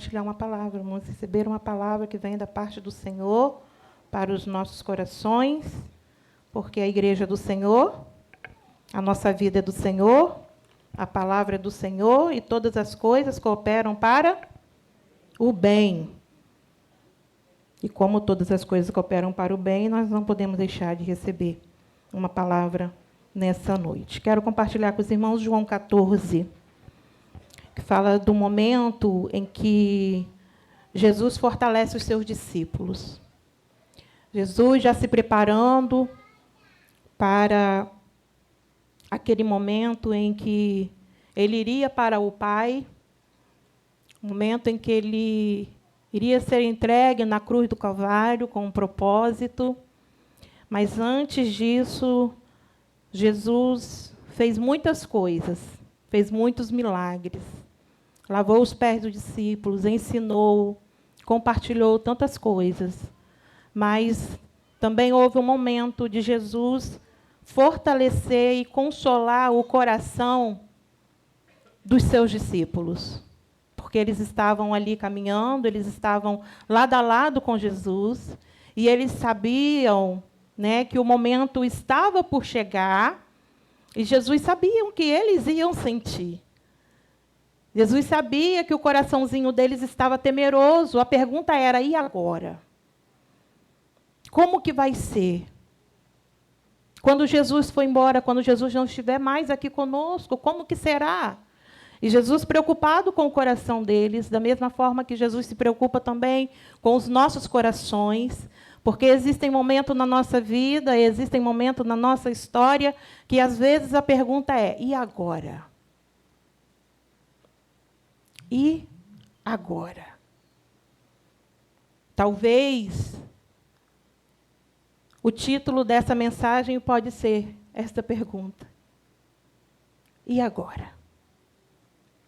compartilhar uma palavra, vamos receber uma palavra que vem da parte do Senhor para os nossos corações, porque a igreja é do Senhor, a nossa vida é do Senhor, a palavra é do Senhor e todas as coisas cooperam para o bem. E como todas as coisas cooperam para o bem, nós não podemos deixar de receber uma palavra nessa noite. Quero compartilhar com os irmãos João 14, que fala do momento em que Jesus fortalece os seus discípulos. Jesus já se preparando para aquele momento em que ele iria para o Pai, momento em que ele iria ser entregue na cruz do Calvário com um propósito. Mas, antes disso, Jesus fez muitas coisas, fez muitos milagres. Lavou os pés dos discípulos, ensinou, compartilhou tantas coisas. Mas também houve um momento de Jesus fortalecer e consolar o coração dos seus discípulos. Porque eles estavam ali caminhando, eles estavam lado a lado com Jesus, e eles sabiam, né, que o momento estava por chegar, e Jesus sabia o que eles iam sentir. Jesus sabia que o coraçãozinho deles estava temeroso. A pergunta era, e agora? Como que vai ser? Quando Jesus for embora, quando Jesus não estiver mais aqui conosco, como que será? E Jesus, preocupado com o coração deles, da mesma forma que Jesus se preocupa também com os nossos corações, porque existem momentos na nossa vida, existem momentos na nossa história, que às vezes a pergunta é, e agora? E agora? Talvez o título dessa mensagem pode ser esta pergunta. E agora?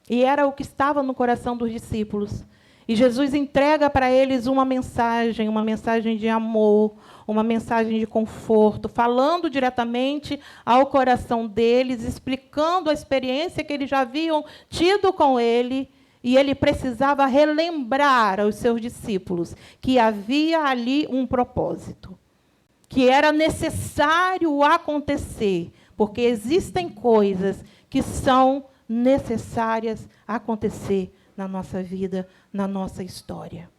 E era o que estava no coração dos discípulos. E Jesus entrega para eles uma mensagem de amor, uma mensagem de conforto, falando diretamente ao coração deles, explicando a experiência que eles já haviam tido com ele. E ele precisava relembrar aos seus discípulos que havia ali um propósito, que era necessário acontecer, porque existem coisas que são necessárias acontecer na nossa vida, na nossa história.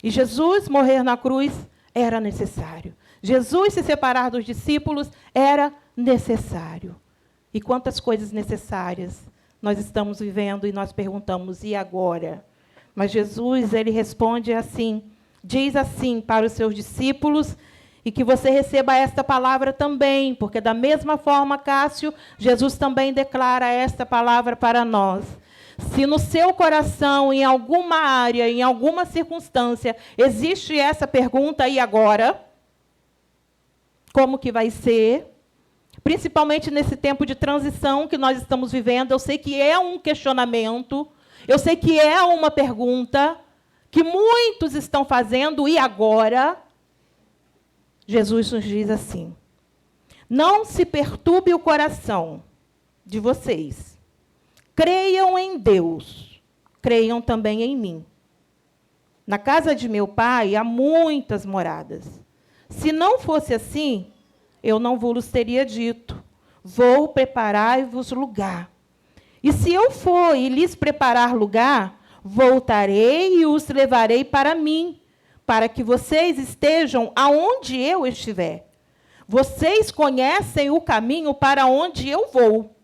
E Jesus morrer na cruz era necessário. Jesus se separar dos discípulos era necessário. E quantas coisas necessárias nós estamos vivendo e nós perguntamos, e agora? Mas Jesus, ele responde assim, diz assim para os seus discípulos, e que você receba esta palavra também, porque da mesma forma, Cássio, Jesus também declara esta palavra para nós. Se no seu coração, em alguma área, em alguma circunstância, existe essa pergunta, e agora? Como que vai ser? Principalmente nesse tempo de transição que nós estamos vivendo, eu sei que é um questionamento, eu sei que é uma pergunta que muitos estão fazendo, e agora? Jesus nos diz assim, não se perturbe o coração de vocês. Creiam em Deus, creiam também em mim. Na casa de meu pai há muitas moradas. Se não fosse assim, eu não vos teria dito, vou preparar-vos lugar. E se eu for e lhes preparar lugar, voltarei e os levarei para mim, para que vocês estejam aonde eu estiver. Vocês conhecem o caminho para onde eu vou.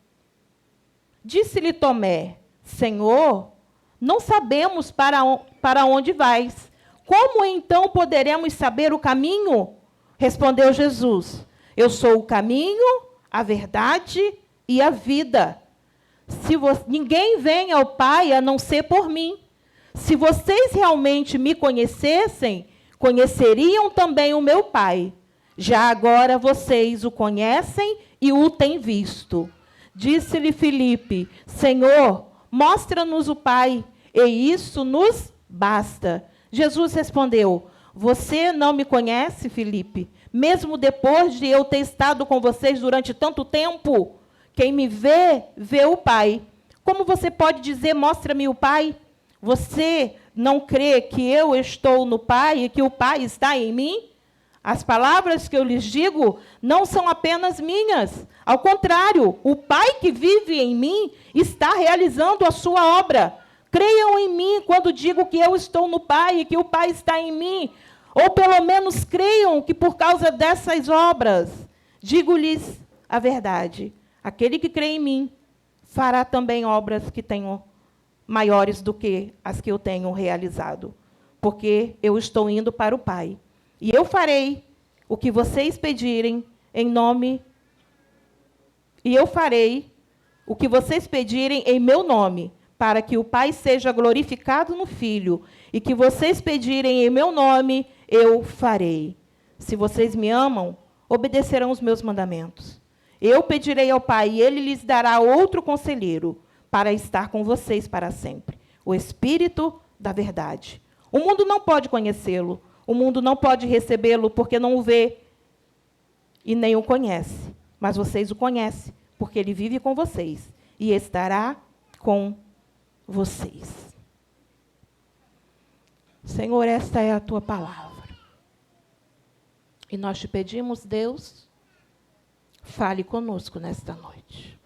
Disse-lhe Tomé, Senhor, não sabemos para onde vais. Como então poderemos saber o caminho? Respondeu Jesus, eu sou o caminho, a verdade e a vida. Ninguém vem ao Pai a não ser por mim. Se vocês realmente me conhecessem, conheceriam também o meu Pai. Já agora vocês o conhecem e o têm visto. Disse-lhe Filipe, Senhor, mostra-nos o Pai, e isso nos basta. Jesus respondeu, você não me conhece, Filipe? Mesmo depois de eu ter estado com vocês durante tanto tempo? Quem me vê, vê o Pai. Como você pode dizer, mostra-me o Pai? Você não crê que eu estou no Pai e que o Pai está em mim? As palavras que eu lhes digo não são apenas minhas. Ao contrário, o Pai que vive em mim está realizando a sua obra. Creiam em mim quando digo que eu estou no Pai e que o Pai está em mim. Ou pelo menos creiam que por causa dessas obras, digo-lhes a verdade. Aquele que crê em mim fará também obras que tenho maiores do que as que eu tenho realizado. Porque eu estou indo para o Pai. E eu farei o que vocês pedirem em nome. E eu farei o que vocês pedirem em meu nome, para que o Pai seja glorificado no Filho. E que vocês pedirem em meu nome, eu farei. Se vocês me amam, obedecerão os meus mandamentos. Eu pedirei ao Pai, e ele lhes dará outro conselheiro, para estar com vocês para sempre. O Espírito da verdade. O mundo não pode conhecê-lo. O mundo não pode recebê-lo porque não o vê e nem o conhece. Mas vocês o conhecem, porque ele vive com vocês e estará com vocês. Senhor, esta é a tua palavra. E nós te pedimos, Deus, fale conosco nesta noite.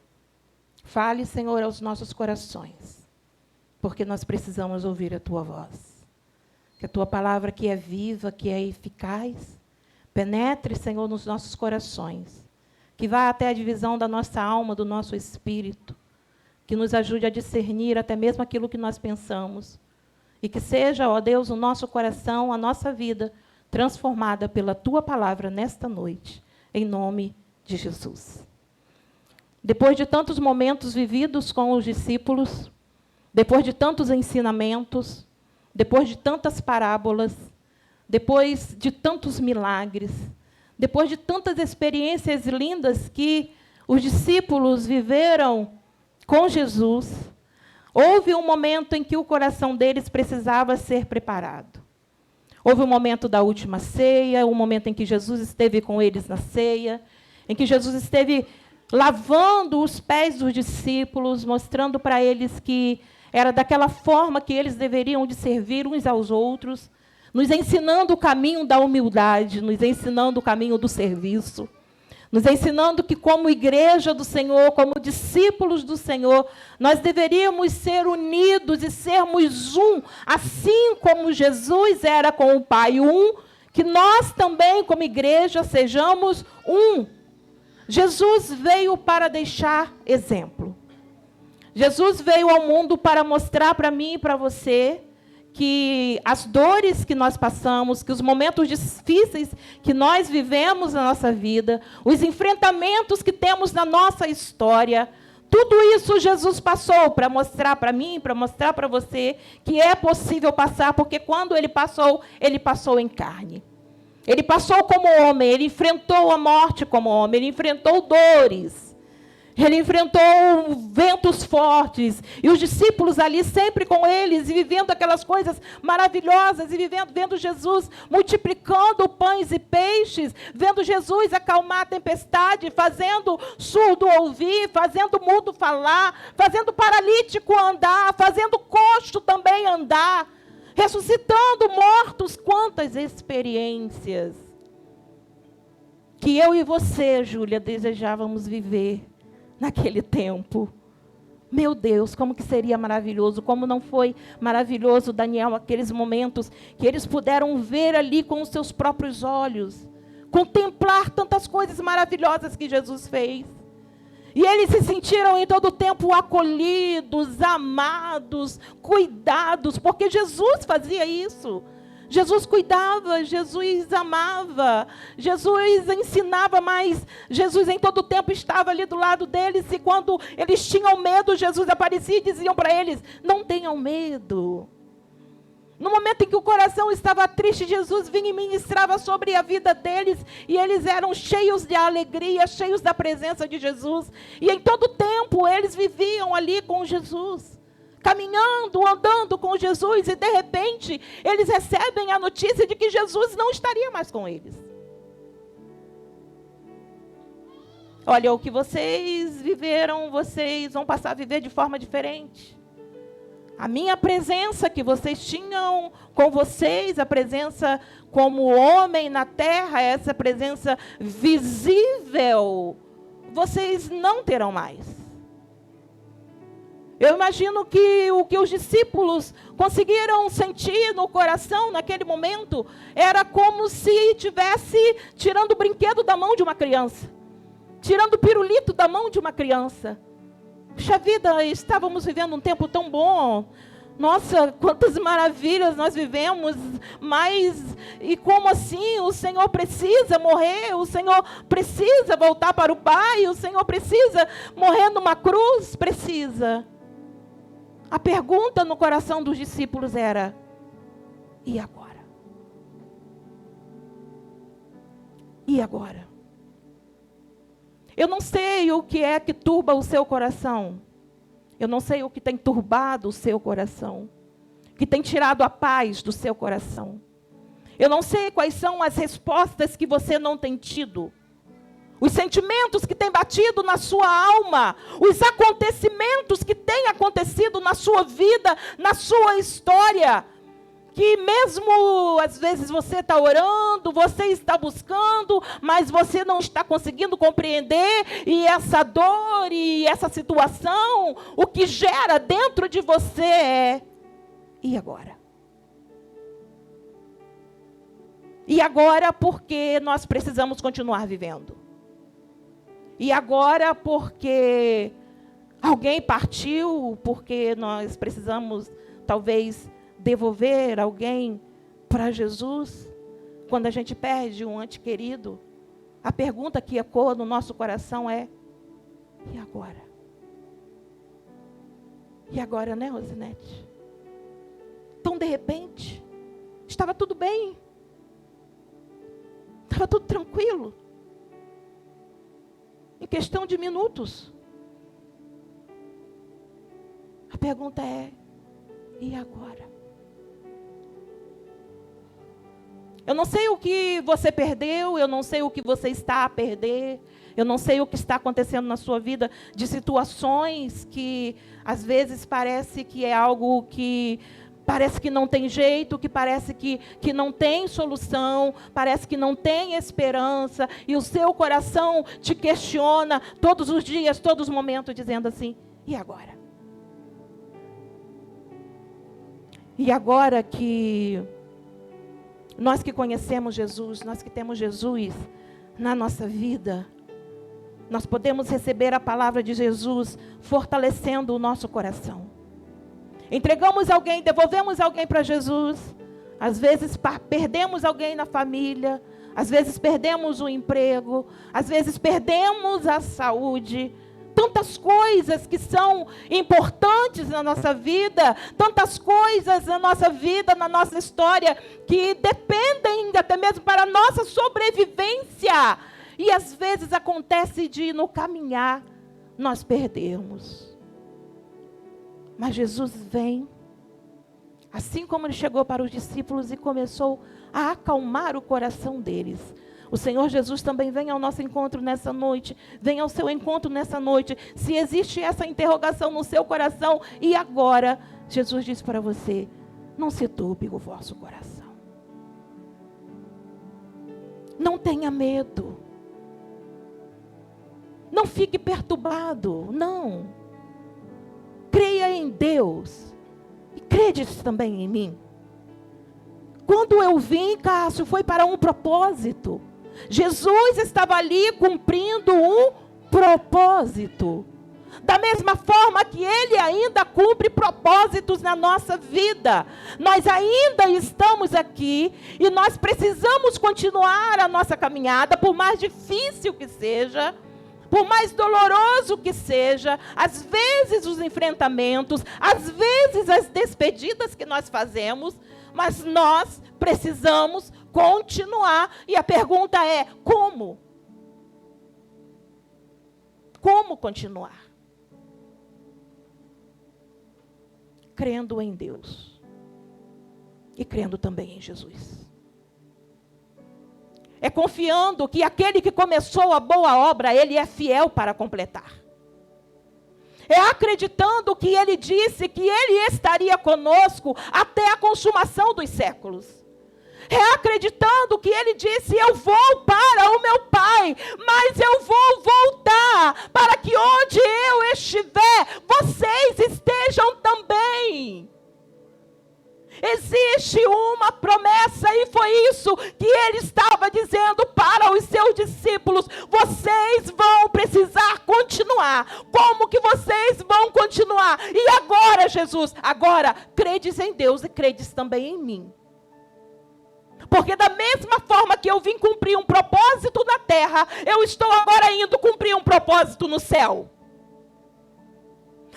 Fale, Senhor, aos nossos corações, porque nós precisamos ouvir a tua voz. Que a tua palavra, que é viva, que é eficaz, penetre, Senhor, nos nossos corações, que vá até a divisão da nossa alma, do nosso espírito, que nos ajude a discernir até mesmo aquilo que nós pensamos, e que seja, ó Deus, o nosso coração, a nossa vida, transformada pela tua palavra nesta noite, em nome de Jesus. Depois de tantos momentos vividos com os discípulos, depois de tantos ensinamentos, depois de tantas parábolas, depois de tantos milagres, depois de tantas experiências lindas que os discípulos viveram com Jesus, houve um momento em que o coração deles precisava ser preparado. Houve o momento da última ceia, o momento em que Jesus esteve com eles na ceia, em que Jesus esteve lavando os pés dos discípulos, mostrando para eles que era daquela forma que eles deveriam de servir uns aos outros, nos ensinando o caminho da humildade, nos ensinando o caminho do serviço, nos ensinando que, como igreja do Senhor, como discípulos do Senhor, nós deveríamos ser unidos e sermos um, assim como Jesus era com o Pai um, que nós também, como igreja, sejamos um. Jesus veio para deixar exemplo. Jesus veio ao mundo para mostrar para mim e para você que as dores que nós passamos, que os momentos difíceis que nós vivemos na nossa vida, os enfrentamentos que temos na nossa história, tudo isso Jesus passou para mostrar para mim, para mostrar para você que é possível passar, porque quando ele passou em carne. Ele passou como homem, ele enfrentou a morte como homem, ele enfrentou dores. Ele enfrentou ventos fortes, e os discípulos ali sempre com eles, e vivendo aquelas coisas maravilhosas, e vendo Jesus multiplicando pães e peixes, vendo Jesus acalmar a tempestade, fazendo surdo ouvir, fazendo mudo falar, fazendo paralítico andar, fazendo coxo também andar, ressuscitando mortos. Quantas experiências que eu e você, Júlia, desejávamos viver naquele tempo. Meu Deus, como que seria maravilhoso, como não foi maravilhoso, Daniel, aqueles momentos que eles puderam ver ali com os seus próprios olhos, contemplar tantas coisas maravilhosas que Jesus fez. E eles se sentiram em todo o tempo acolhidos, amados, cuidados, porque Jesus fazia isso. Jesus cuidava, Jesus amava, Jesus ensinava, mas Jesus em todo o tempo estava ali do lado deles, e quando eles tinham medo, Jesus aparecia e diziam para eles: não tenham medo. No momento em que o coração estava triste, Jesus vinha e ministrava sobre a vida deles, e eles eram cheios de alegria, cheios da presença de Jesus, e em todo o tempo eles viviam ali com Jesus, caminhando, andando com Jesus, e de repente eles recebem a notícia de que Jesus não estaria mais com eles. Olha, o que vocês viveram, vocês vão passar a viver de forma diferente. A minha presença que vocês tinham com vocês, a presença como homem na terra, essa presença visível, vocês não terão mais. Eu imagino que o que os discípulos conseguiram sentir no coração naquele momento era como se estivesse tirando o brinquedo da mão de uma criança, tirando o pirulito da mão de uma criança. Puxa vida, estávamos vivendo um tempo tão bom. Nossa, quantas maravilhas nós vivemos. Mas, e como assim? O Senhor precisa morrer, o Senhor precisa voltar para o Pai, o Senhor precisa morrer numa cruz? Precisa. A pergunta no coração dos discípulos era: e agora? E agora? Eu não sei o que é que turba o seu coração. Eu não sei o que tem turbado o seu coração, que tem tirado a paz do seu coração. Eu não sei quais são as respostas que você não tem tido, os sentimentos que têm batido na sua alma, os acontecimentos que têm acontecido na sua vida, na sua história, que mesmo às vezes você está orando, você está buscando, mas você não está conseguindo compreender, e essa dor e essa situação, o que gera dentro de você é: e agora? E agora porque nós precisamos continuar vivendo. E agora porque alguém partiu, porque nós precisamos talvez devolver alguém para Jesus. Quando a gente perde um ente querido, a pergunta que ecoa no nosso coração é: e agora? E agora, né, Rosinete? Então, de repente, estava tudo bem. Estava tudo tranquilo. Em questão de minutos. A pergunta é: e agora? Eu não sei o que você perdeu, eu não sei o que você está a perder, eu não sei o que está acontecendo na sua vida, de situações que às vezes parece que é algo que parece que não tem jeito, que parece que não tem solução, parece que não tem esperança, e o seu coração te questiona todos os dias, todos os momentos, dizendo assim: e agora? E agora que nós que conhecemos Jesus, nós que temos Jesus na nossa vida, nós podemos receber a palavra de Jesus fortalecendo o nosso coração. Entregamos alguém, devolvemos alguém para Jesus. Às vezes perdemos alguém na família, às vezes perdemos o emprego, às vezes perdemos a saúde. Tantas coisas que são importantes na nossa vida, tantas coisas na nossa vida, na nossa história, que dependem até mesmo para a nossa sobrevivência. E às vezes acontece de no caminhar nós perdermos. Mas Jesus vem, assim como ele chegou para os discípulos e começou a acalmar o coração deles. O Senhor Jesus também vem ao nosso encontro nessa noite, vem ao seu encontro nessa noite. Se existe essa interrogação no seu coração, e agora? Jesus diz para você: não se turbe o vosso coração. Não tenha medo. Não fique perturbado, não. Creia em Deus. E crede também em mim. Quando eu vim, Cássio, foi para um propósito. Jesus estava ali cumprindo um propósito. Da mesma forma que Ele ainda cumpre propósitos na nossa vida. Nós ainda estamos aqui e nós precisamos continuar a nossa caminhada, por mais difícil que seja, por mais doloroso que seja, às vezes os enfrentamentos, às vezes as despedidas que nós fazemos, mas nós precisamos continuar. E a pergunta é: como? Como continuar? Crendo em Deus e crendo também em Jesus. É confiando que aquele que começou a boa obra, Ele é fiel para completar. É acreditando que Ele disse que Ele estaria conosco até a consumação dos séculos. É acreditando que Ele disse: eu vou para o meu Pai, mas eu vou voltar para que onde eu estiver, vocês estejam também. Existe uma promessa e foi isso que Ele estava dizendo para os seus discípulos: vocês vão precisar continuar. Como que vocês vão continuar? E agora, Jesus, agora credes em Deus e credes também em mim. Porque da mesma forma que eu vim cumprir um propósito na terra, eu estou agora indo cumprir um propósito no céu.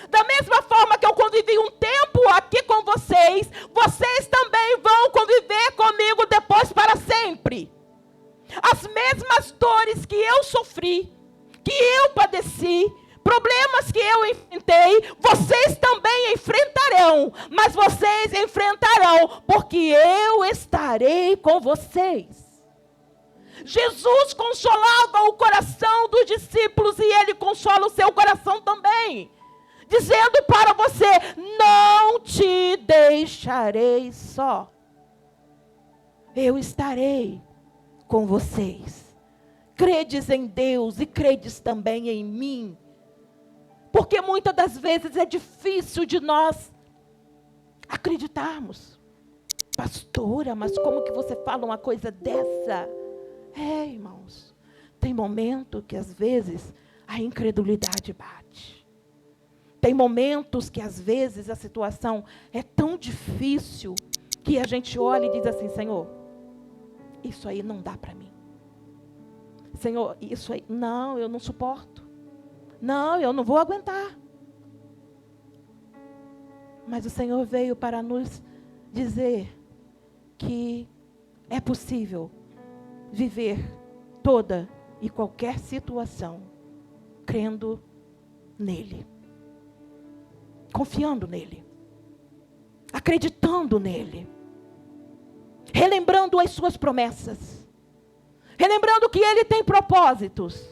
Da mesma forma que eu convivi um tempo aqui com vocês, vocês também vão conviver comigo depois para sempre. As mesmas dores que eu sofri, que eu padeci, problemas que eu enfrentei, vocês também enfrentarão, mas vocês enfrentarão, porque eu estarei com vocês. Jesus consolava o coração dos discípulos e Ele consola o seu coração também, dizendo para você: não te deixarei só, eu estarei com vocês. Credes em Deus e credes também em mim. Porque muitas das vezes é difícil de nós acreditarmos. Pastora, mas como que você fala uma coisa dessa? Irmãos, tem momento que às vezes a incredulidade bate. Tem momentos que às vezes a situação é tão difícil que a gente olha e diz assim: Senhor, isso aí não dá para mim. Senhor, isso aí, não, eu não suporto. Não, eu não vou aguentar. Mas o Senhor veio para nos dizer que é possível viver toda e qualquer situação crendo nele, confiando nele, acreditando nele, relembrando as suas promessas, relembrando que ele tem propósitos.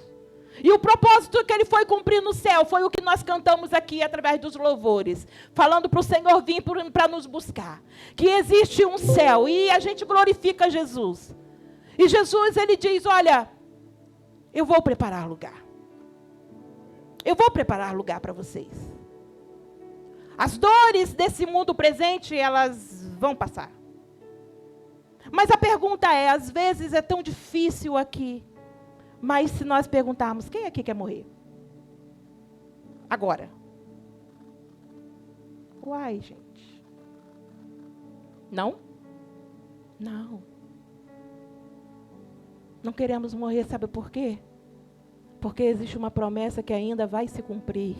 E o propósito que ele foi cumprir no céu foi o que nós cantamos aqui através dos louvores, falando para o Senhor vir para nos buscar. Que existe um céu e a gente glorifica Jesus. E Jesus, ele diz: olha, eu vou preparar lugar. Eu vou preparar lugar para vocês. As dores desse mundo presente, elas vão passar. Mas a pergunta é, às vezes é tão difícil aqui. Mas se nós perguntarmos: quem aqui quer morrer? Agora. Uai, gente. Não? Não. Não queremos morrer, sabe por quê? Porque existe uma promessa que ainda vai se cumprir.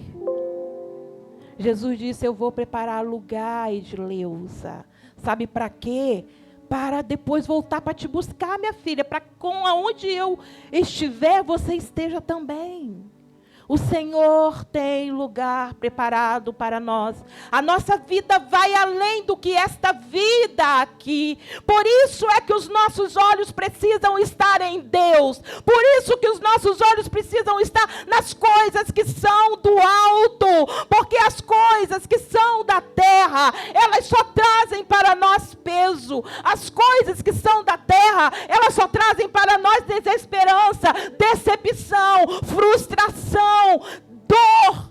Jesus disse: eu vou preparar lugar, Edileuza. Sabe para quê? Para depois voltar para te buscar, minha filha, para com aonde eu estiver, você esteja também. O Senhor tem lugar preparado para nós. A nossa vida vai além do que esta vida aqui. Por isso é que os nossos olhos precisam estar em Deus. Por isso que os nossos olhos precisam estar nas coisas que são do alto. Porque as coisas que são da terra, elas só trazem para nós peso. As coisas que são da terra, elas só trazem para nós desesperança, decepção, frustração, dor.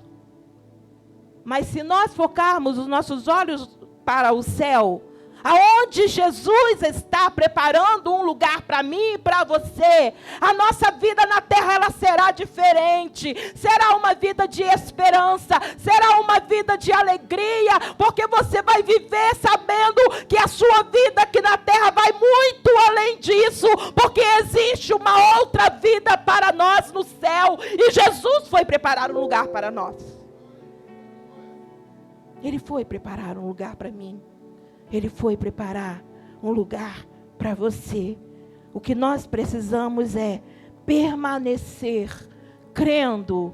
Mas se nós focarmos os nossos olhos para o céu, aonde Jesus está preparando um lugar para mim e para você, a nossa vida na terra ela será diferente, será uma vida de esperança, será uma vida de alegria, porque você vai viver sabendo que a sua vida aqui na terra vai muito além disso, porque existe uma outra vida para nós no céu, e Jesus foi preparar um lugar para nós. Ele foi preparar um lugar para mim. Ele foi preparar um lugar para você. O que nós precisamos é permanecer crendo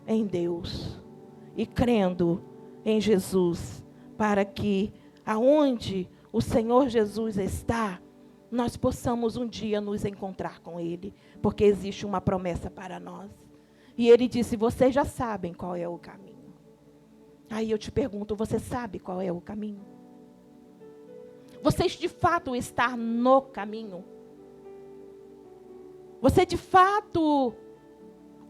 em Deus e crendo em Jesus, para que aonde o Senhor Jesus está, nós possamos um dia nos encontrar com Ele, porque existe uma promessa para nós. E ele disse: vocês já sabem qual é o caminho. Aí eu te pergunto: você sabe qual é o caminho? Vocês de fato estão no caminho? Você de fato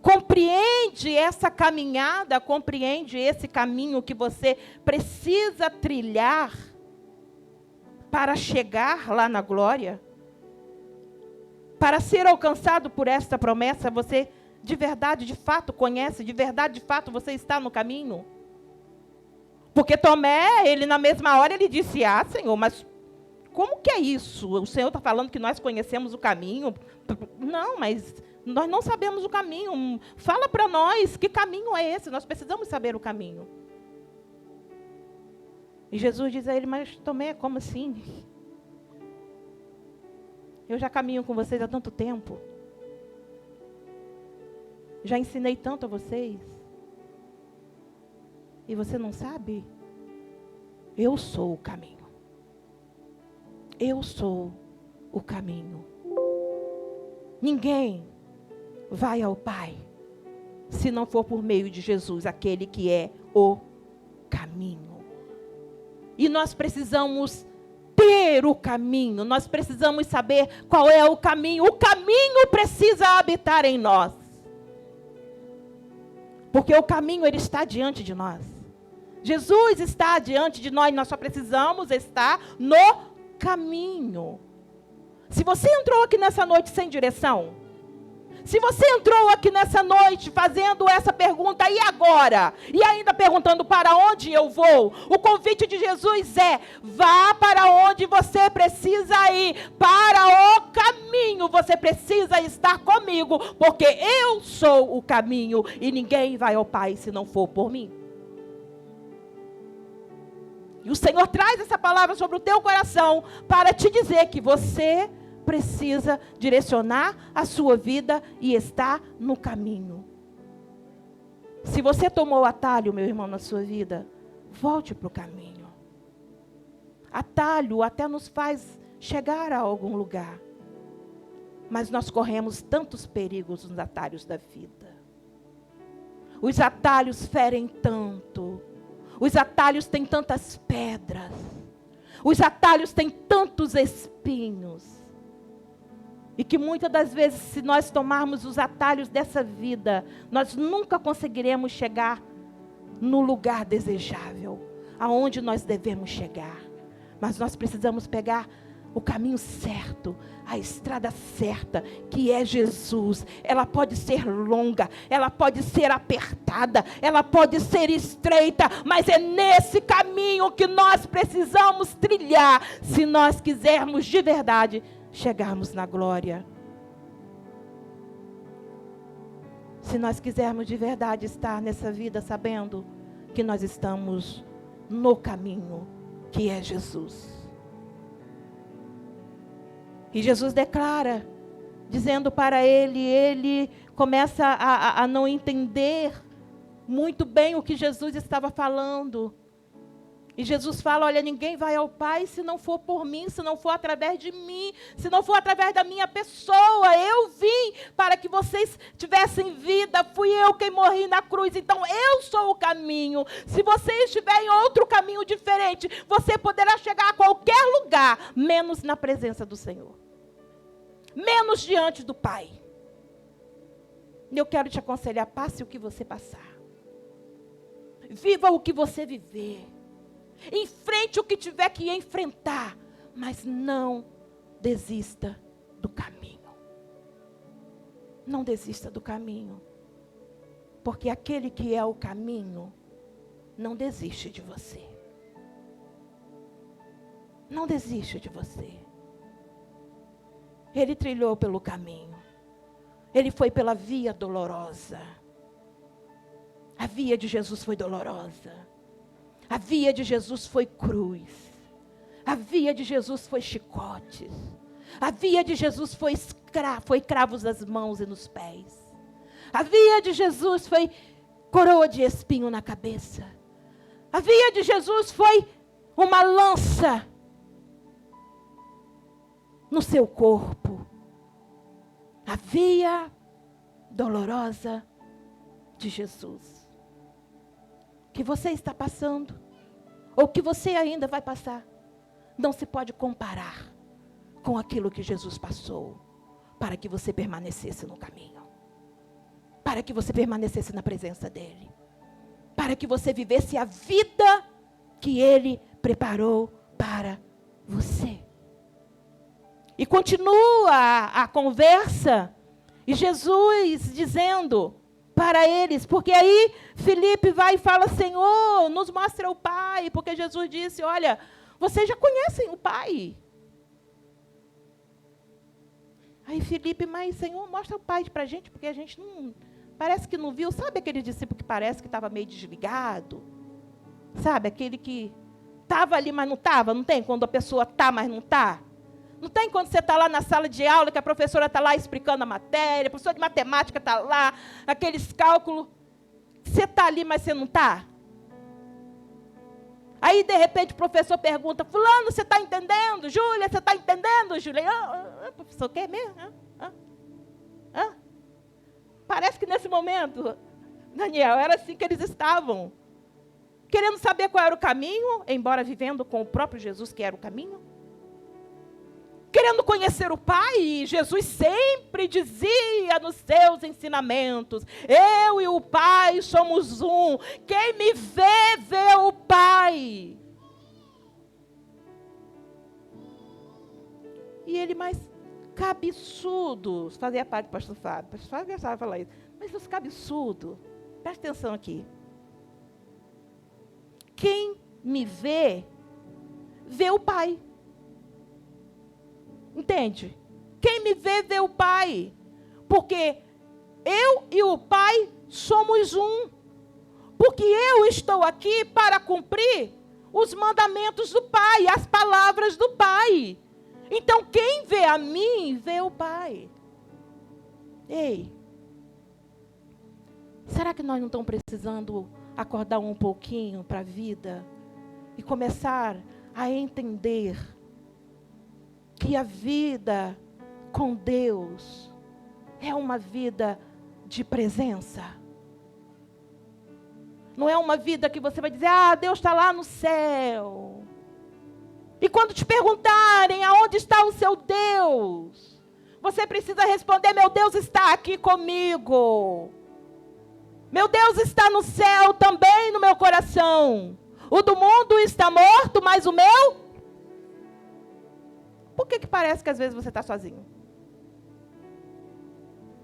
compreende essa caminhada, compreende esse caminho que você precisa trilhar para chegar lá na glória? Para ser alcançado por esta promessa, você de verdade, de fato conhece, de verdade, de fato você está no caminho? Porque Tomé, ele na mesma hora, ele disse: ah, Senhor, mas como que é isso? O Senhor está falando que nós conhecemos o caminho? Não, mas nós não sabemos o caminho. Fala para nós, que caminho é esse? Nós precisamos saber o caminho. E Jesus diz a ele: mas Tomé, como assim? Eu já caminho com vocês há tanto tempo. Já ensinei tanto a vocês. E você não sabe? Eu sou o caminho. Eu sou o caminho. Ninguém vai ao Pai se não for por meio de Jesus, aquele que é o caminho. E nós precisamos ter o caminho, nós precisamos saber qual é o caminho. O caminho precisa habitar em nós. Porque o caminho, ele está diante de nós. Jesus está diante de nós, nós só precisamos estar no caminho. Se você entrou aqui nessa noite sem direção, se você entrou aqui nessa noite fazendo essa pergunta: e agora? E ainda perguntando: para onde eu vou? O convite de Jesus é: vá para onde você precisa ir, para o caminho. Você precisa estar comigo, porque eu sou o caminho e ninguém vai ao Pai se não for por mim. E o Senhor traz essa palavra sobre o teu coração para te dizer que você precisa direcionar a sua vida e estar no caminho. Se você tomou o atalho, meu irmão, na sua vida, volte para o caminho. Atalho até nos faz chegar a algum lugar. Mas nós corremos tantos perigos nos atalhos da vida. Os atalhos ferem tanto. Os atalhos têm tantas pedras. Os atalhos têm tantos espinhos. E que muitas das vezes, se nós tomarmos os atalhos dessa vida, nós nunca conseguiremos chegar no lugar desejável, aonde nós devemos chegar. Mas nós precisamos pegar o caminho certo, a estrada certa, que é Jesus. Ela pode ser longa, ela pode ser apertada, ela pode ser estreita, mas é nesse caminho que nós precisamos trilhar, se nós quisermos de verdade chegarmos na glória. Se nós quisermos de verdade estar nessa vida sabendo que nós estamos no caminho, que é Jesus. E Jesus declara, dizendo para ele começa a não entender muito bem o que Jesus estava falando. E Jesus fala: olha, ninguém vai ao Pai se não for por mim, se não for através de mim, se não for através da minha pessoa. Eu vim para que vocês tivessem vida, fui eu quem morri na cruz, então eu sou o caminho. Se você estiver em outro caminho diferente, você poderá chegar a qualquer lugar, menos na presença do Senhor, menos diante do Pai. Eu quero te aconselhar: passe o que você passar, viva o que você viver, enfrente o que tiver que enfrentar, mas não desista do caminho. Não desista do caminho, porque aquele que é o caminho não desiste de você. Não desiste de você. Ele trilhou pelo caminho. Ele foi pela via dolorosa. A via de Jesus foi dolorosa. A via de Jesus foi cruz. A via de Jesus foi chicotes. A via de Jesus foi cravos nas mãos e nos pés. A via de Jesus foi coroa de espinho na cabeça. A via de Jesus foi uma lança no seu corpo. A via dolorosa de Jesus. Que você está passando, ou que você ainda vai passar, não se pode comparar com aquilo que Jesus passou, para que você permanecesse no caminho, para que você permanecesse na presença dEle, para que você vivesse a vida que Ele preparou para você. E continua a conversa, e Jesus dizendo para eles, porque aí Filipe vai e fala: Senhor, nos mostra o Pai, porque Jesus disse: olha, vocês já conhecem o Pai. Aí Filipe: mas Senhor, mostra o Pai para a gente, porque a gente não, parece que não viu. Sabe aquele discípulo que parece que estava meio desligado? Sabe, aquele que estava ali, mas não estava? Não tem quando a pessoa está, mas não está? Não tem quando você está lá na sala de aula, que a professora está lá explicando a matéria, a professora de matemática está lá, aqueles cálculos. Você está ali, mas você não está? Aí, de repente, o professor pergunta: fulano, você está entendendo? Júlia, você está entendendo, Júlia? Professor, o que mesmo? Parece que nesse momento, Daniel, era assim que eles estavam. Querendo saber qual era o caminho, embora vivendo com o próprio Jesus, que era o caminho. Querendo conhecer o Pai, Jesus sempre dizia nos seus ensinamentos: eu e o Pai somos um. Quem me vê, vê o Pai. E ele, mais cabeçudo, fazia parte do pastor Fábio. O pastor Fábio gostava de falar isso. Mas os cabeçudos, presta atenção aqui. Quem me vê, vê o Pai. Entende? Quem me vê, vê o Pai. Porque eu e o Pai somos um. Porque eu estou aqui para cumprir os mandamentos do Pai, as palavras do Pai. Então, quem vê a mim, vê o Pai. Ei, será que nós não estamos precisando acordar um pouquinho para a vida e começar a entender que a vida com Deus é uma vida de presença? Não é uma vida que você vai dizer: ah, Deus está lá no céu. E quando te perguntarem aonde está o seu Deus, você precisa responder: meu Deus está aqui comigo. Meu Deus está no céu também no meu coração. O do mundo está morto, mas o meu... Por que parece que às vezes você está sozinho?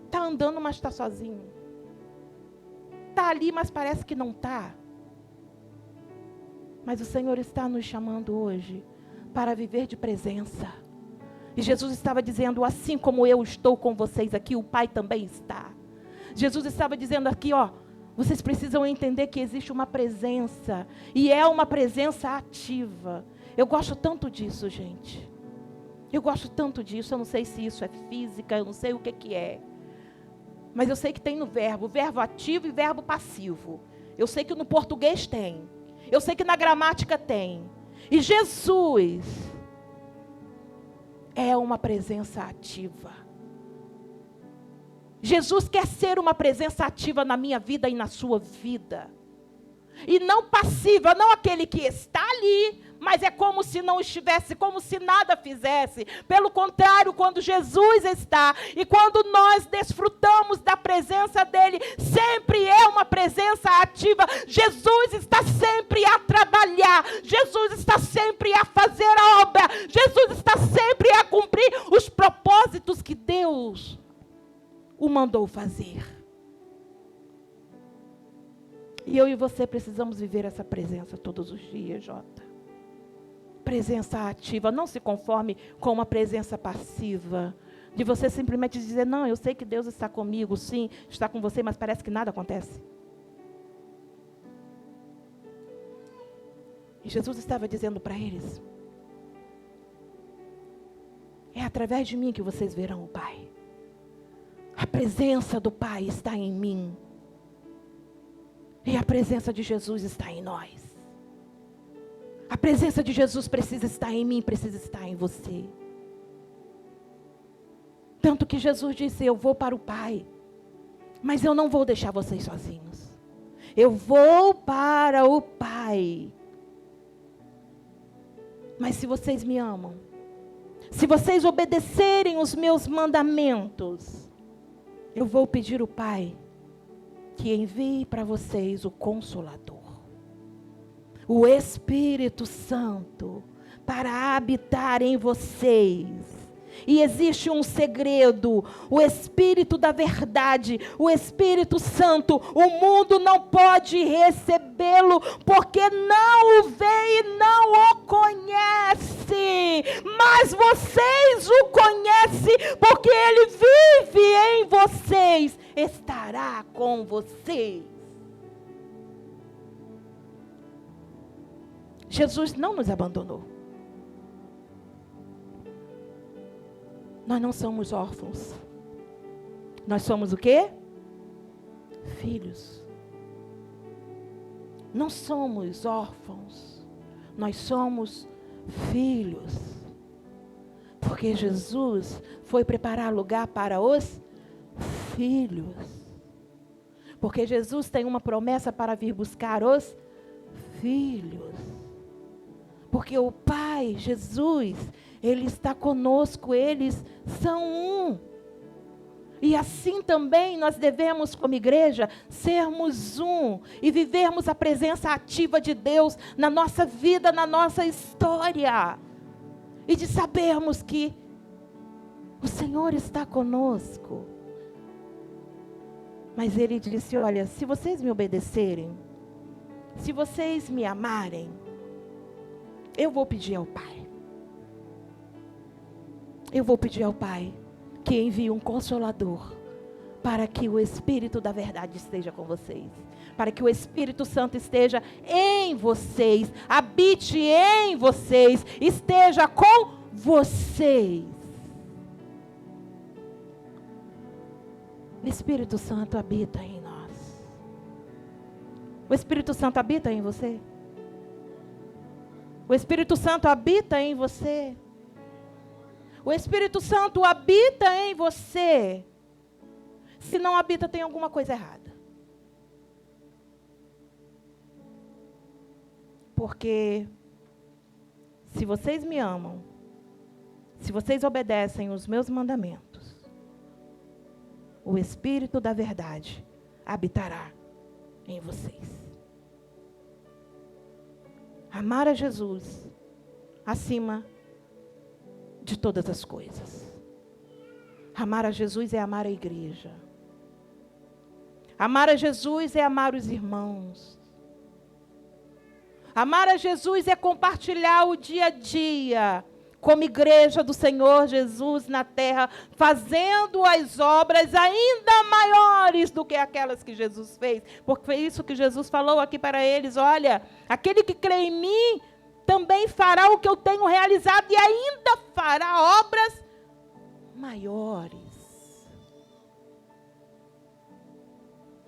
Está andando, mas está sozinho. Está ali, mas parece que não está. Mas o Senhor está nos chamando hoje para viver de presença. E Jesus estava dizendo: assim como eu estou com vocês aqui, o Pai também está. Jesus estava dizendo aqui, ó, vocês precisam entender que existe uma presença. E é uma presença ativa. Eu gosto tanto disso, gente. Eu gosto tanto disso. Eu não sei se isso é física, eu não sei o que é. Mas eu sei que tem no verbo ativo e verbo passivo. Eu sei que no português tem. Eu sei que na gramática tem. E Jesus é uma presença ativa. Jesus quer ser uma presença ativa na minha vida e na sua vida. E não passiva, não aquele que está ali, mas é como se não estivesse, como se nada fizesse. Pelo contrário, quando Jesus está e quando nós desfrutamos da presença dele, sempre é uma presença ativa. Jesus está sempre a trabalhar, Jesus está sempre a fazer a obra, Jesus está sempre a cumprir os propósitos que Deus o mandou fazer. E eu e você precisamos viver essa presença todos os dias, Jota. Presença ativa. Não se conforme com uma presença passiva. De você simplesmente dizer: não, eu sei que Deus está comigo, sim, está com você, mas parece que nada acontece. E Jesus estava dizendo para eles: é através de mim que vocês verão o Pai. A presença do Pai está em mim. E a presença de Jesus está em nós. A presença de Jesus precisa estar em mim, precisa estar em você. Tanto que Jesus disse: eu vou para o Pai, Mas eu não vou deixar vocês sozinhos. Eu vou para o Pai. Mas se vocês me amam, se vocês obedecerem os meus mandamentos, eu vou pedir ao Pai que envie para vocês o Consolador, o Espírito Santo, para habitar em vocês. E existe um segredo, o Espírito da verdade, o Espírito Santo. O mundo não pode recebê-lo, porque não o vê e não o conhece. Mas vocês o conhecem, porque ele vive em vocês, estará com vocês. Jesus não nos abandonou. Nós não somos órfãos. Nós somos o quê? Filhos. Não somos órfãos. Nós somos filhos. Porque Jesus foi preparar lugar para os filhos. Porque Jesus tem uma promessa para vir buscar os filhos. Porque o Pai, Jesus, Ele está conosco, eles são um. E assim também nós devemos, como igreja, sermos um e vivermos a presença ativa de Deus na nossa vida, na nossa história. E de sabermos que o Senhor está conosco. Mas Ele disse, olha, se vocês me obedecerem, se vocês me amarem, eu vou pedir ao Pai. Eu vou pedir ao Pai que envie um Consolador para que o Espírito da verdade esteja com vocês. Para que o Espírito Santo esteja em vocês, habite em vocês, esteja com vocês. O Espírito Santo habita em nós. O Espírito Santo habita em você? O Espírito Santo habita em você? O Espírito Santo habita em você. Se não habita, tem alguma coisa errada. Porque se vocês me amam, se vocês obedecem os meus mandamentos, o Espírito da verdade habitará em vocês. Amar a Jesus acima de todas as coisas. Amar a Jesus é amar a igreja. Amar a Jesus é amar os irmãos. Amar a Jesus é compartilhar o dia a dia como igreja do Senhor Jesus na terra, fazendo as obras ainda maiores do que aquelas que Jesus fez. Porque foi isso que Jesus falou aqui para eles, olha, aquele que crê em mim também fará o que eu tenho realizado e ainda fará obras maiores.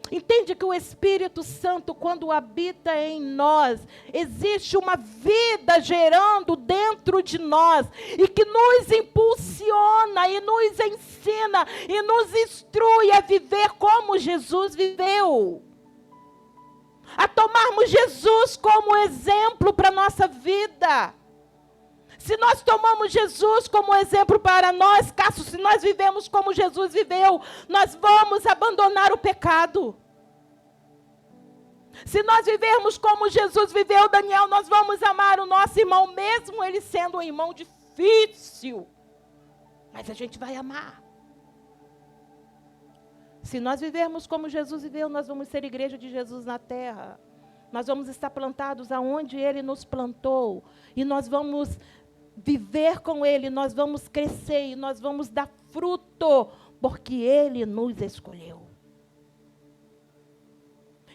Entende que o Espírito Santo, quando habita em nós, existe uma vida gerando dentro de nós, e que nos impulsiona, e nos ensina, e nos instrui a viver como Jesus viveu. A tomarmos Jesus como exemplo para a nossa vida. Se nós tomamos Jesus como exemplo para nós, caso se nós vivemos como Jesus viveu, nós vamos abandonar o pecado. Se nós vivermos como Jesus viveu, Daniel, nós vamos amar o nosso irmão, mesmo ele sendo um irmão difícil. Mas a gente vai amar. Se nós vivermos como Jesus viveu, nós vamos ser igreja de Jesus na terra. Nós vamos estar plantados aonde Ele nos plantou. E nós vamos viver com Ele, nós vamos crescer e nós vamos dar fruto, porque Ele nos escolheu.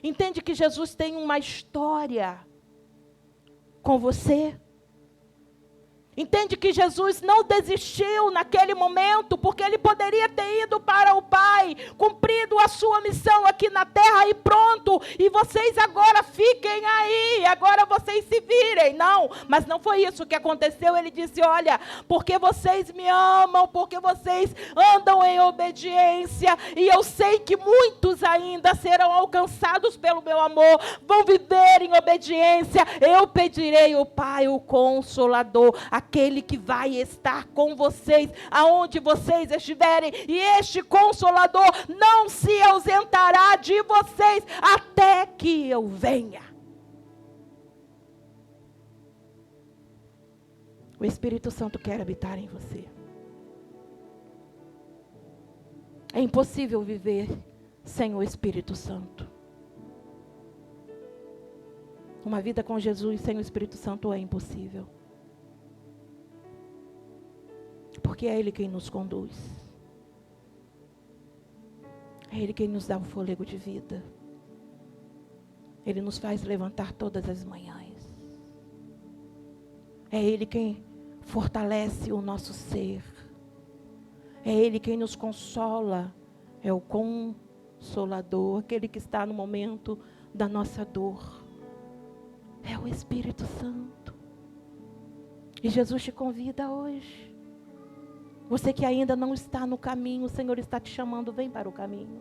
Entende que Jesus tem uma história com você? Entende que Jesus não desistiu naquele momento, porque ele poderia ter ido para o Pai, cumprido a sua missão aqui na terra e pronto, e vocês agora fiquem aí, agora vocês se virem. Não, mas não foi isso que aconteceu. Ele disse: olha, porque vocês me amam, porque vocês andam em obediência, e eu sei que muitos ainda serão alcançados pelo meu amor, vão viver em obediência. Eu pedirei ao Pai, o Consolador, aquele que vai estar com vocês, aonde vocês estiverem, e este Consolador não se ausentará de vocês até que eu venha. O Espírito Santo quer habitar em você. É impossível viver sem o Espírito Santo. Uma vida com Jesus sem o Espírito Santo é impossível. Porque é Ele quem nos conduz. É Ele quem nos dá o fôlego de vida. Ele nos faz levantar todas as manhãs. É Ele quem fortalece o nosso ser. É Ele quem nos consola. É o Consolador, aquele que está no momento da nossa dor. É o Espírito Santo. E Jesus te convida hoje. Você que ainda não está no caminho, o Senhor está te chamando, vem para o caminho.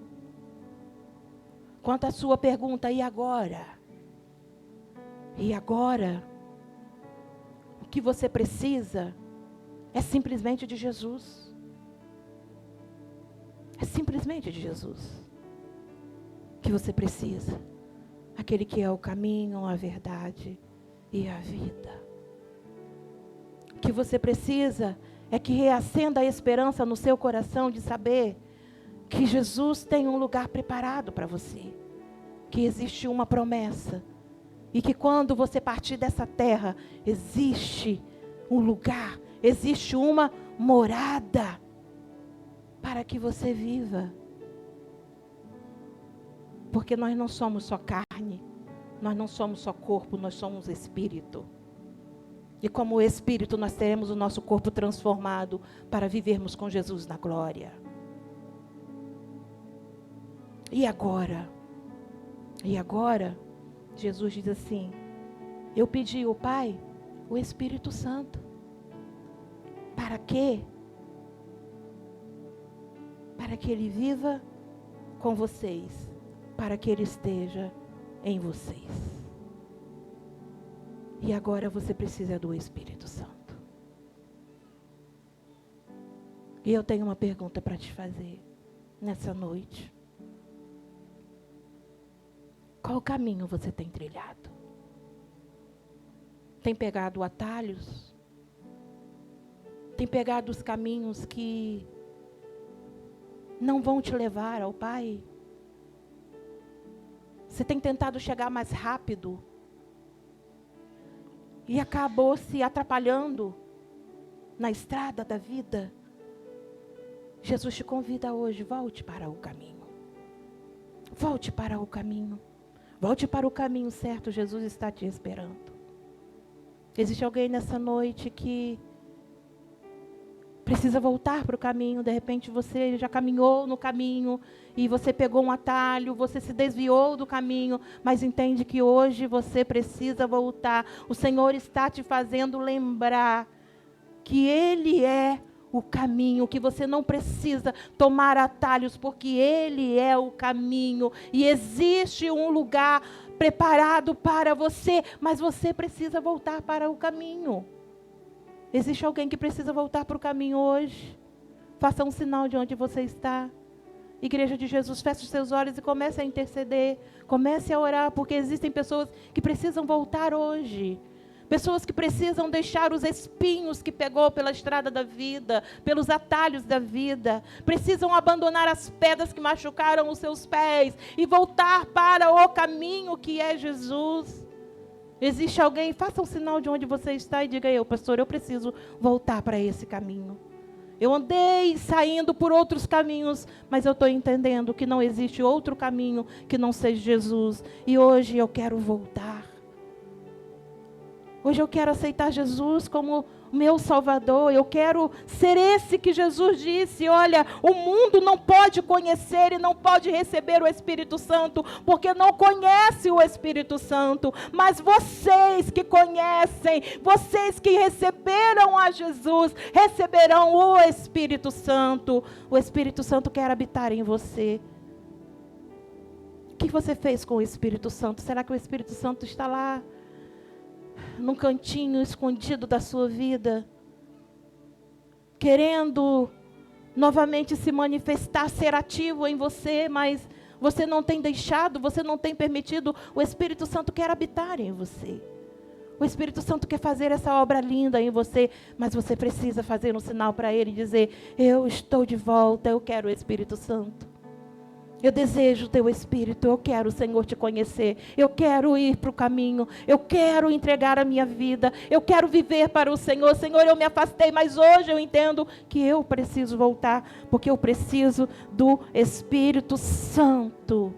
Quanto à sua pergunta, e agora? E agora? O que você precisa é simplesmente de Jesus. É simplesmente de Jesus que você precisa. Aquele que é o caminho, a verdade e a vida. O que você precisa é que reacenda a esperança no seu coração de saber que Jesus tem um lugar preparado para você. Que existe uma promessa. E que quando você partir dessa terra, existe um lugar, existe uma morada para que você viva. Porque nós não somos só carne, nós não somos só corpo, nós somos espírito. E como espírito nós teremos o nosso corpo transformado para vivermos com Jesus na glória. E agora? E agora? Jesus diz assim: eu pedi ao Pai o Espírito Santo. Para quê? Para que Ele viva com vocês. Para que Ele esteja em vocês. E agora você precisa do Espírito Santo. E eu tenho uma pergunta para te fazer nessa noite. Qual caminho você tem trilhado? Tem pegado atalhos? Tem pegado os caminhos que não vão te levar ao Pai? Você tem tentado chegar mais rápido? E acabou se atrapalhando na estrada da vida. Jesus te convida hoje, volte para o caminho. Volte para o caminho. Volte para o caminho certo, Jesus está te esperando. Existe alguém nessa noite que precisa voltar para o caminho. De repente você já caminhou no caminho e você pegou um atalho, você se desviou do caminho, mas entende que hoje você precisa voltar. O Senhor está te fazendo lembrar que Ele é o caminho, que você não precisa tomar atalhos, porque Ele é o caminho. E existe um lugar preparado para você, mas você precisa voltar para o caminho. Existe alguém que precisa voltar para o caminho hoje? Faça um sinal de onde você está. Igreja de Jesus, feche os seus olhos e comece a interceder. Comece a orar, porque existem pessoas que precisam voltar hoje. Pessoas que precisam deixar os espinhos que pegou pela estrada da vida, pelos atalhos da vida. Precisam abandonar as pedras que machucaram os seus pés e voltar para o caminho que é Jesus. Existe alguém? Faça um sinal de onde você está e diga: eu, pastor, eu preciso voltar para esse caminho. Eu andei saindo por outros caminhos, mas eu estou entendendo que não existe outro caminho que não seja Jesus. E hoje eu quero voltar. Hoje eu quero aceitar Jesus como meu Salvador, eu quero ser esse que Jesus disse. Olha, o mundo não pode conhecer e não pode receber o Espírito Santo, porque não conhece o Espírito Santo, mas vocês que conhecem, vocês que receberam a Jesus, receberão o Espírito Santo. O Espírito Santo quer habitar em você. O que você fez com o Espírito Santo? Será que o Espírito Santo está lá, num cantinho escondido da sua vida, querendo novamente se manifestar, ser ativo em você, mas você não tem deixado, você não tem permitido? O Espírito Santo quer habitar em você. O Espírito Santo quer fazer essa obra linda em você, mas você precisa fazer um sinal para Ele e dizer: eu estou de volta, eu quero o Espírito Santo. Eu desejo o teu Espírito, eu quero, Senhor, te conhecer. Eu quero ir para o caminho, eu quero entregar a minha vida, eu quero viver para o Senhor. Senhor, eu me afastei, mas hoje eu entendo que eu preciso voltar, porque eu preciso do Espírito Santo.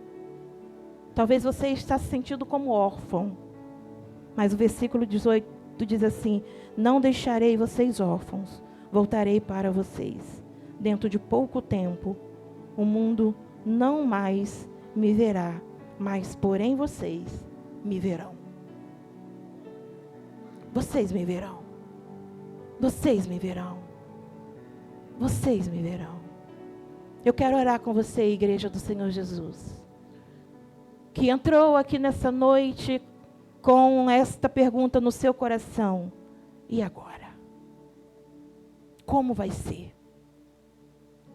Talvez você está se sentindo como órfão, mas o versículo 18 diz assim: não deixarei vocês órfãos, voltarei para vocês. Dentro de pouco tempo, o mundo não mais me verá, mas porém vocês me verão. Vocês me verão. Vocês me verão. Vocês me verão. Eu quero orar com você, Igreja do Senhor Jesus, que entrou aqui nessa noite com esta pergunta no seu coração: e agora? Como vai ser?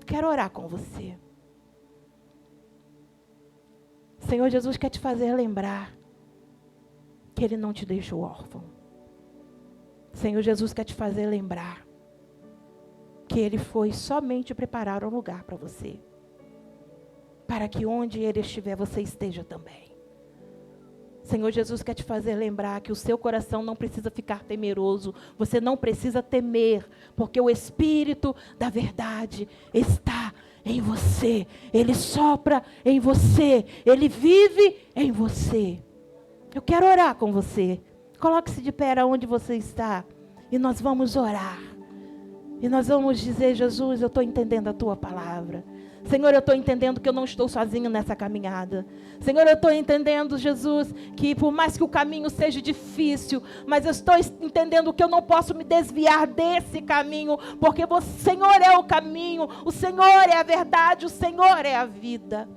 Quero orar com você. Senhor Jesus quer te fazer lembrar que Ele não te deixou órfão. Senhor Jesus quer te fazer lembrar que Ele foi somente preparar um lugar para você, para que onde Ele estiver, você esteja também. Senhor Jesus quer te fazer lembrar que o seu coração não precisa ficar temeroso, você não precisa temer, porque o Espírito da verdade está em você, Ele sopra em você, Ele vive em você. Eu quero orar com você. Coloque-se de pé onde você está e nós vamos orar. E nós vamos dizer: Jesus, eu estou entendendo a Tua palavra. Senhor, eu estou entendendo que eu não estou sozinho nessa caminhada. Senhor, eu estou entendendo, Jesus, que por mais que o caminho seja difícil, mas eu estou entendendo que eu não posso me desviar desse caminho, porque o Senhor é o caminho, o Senhor é a verdade, o Senhor é a vida.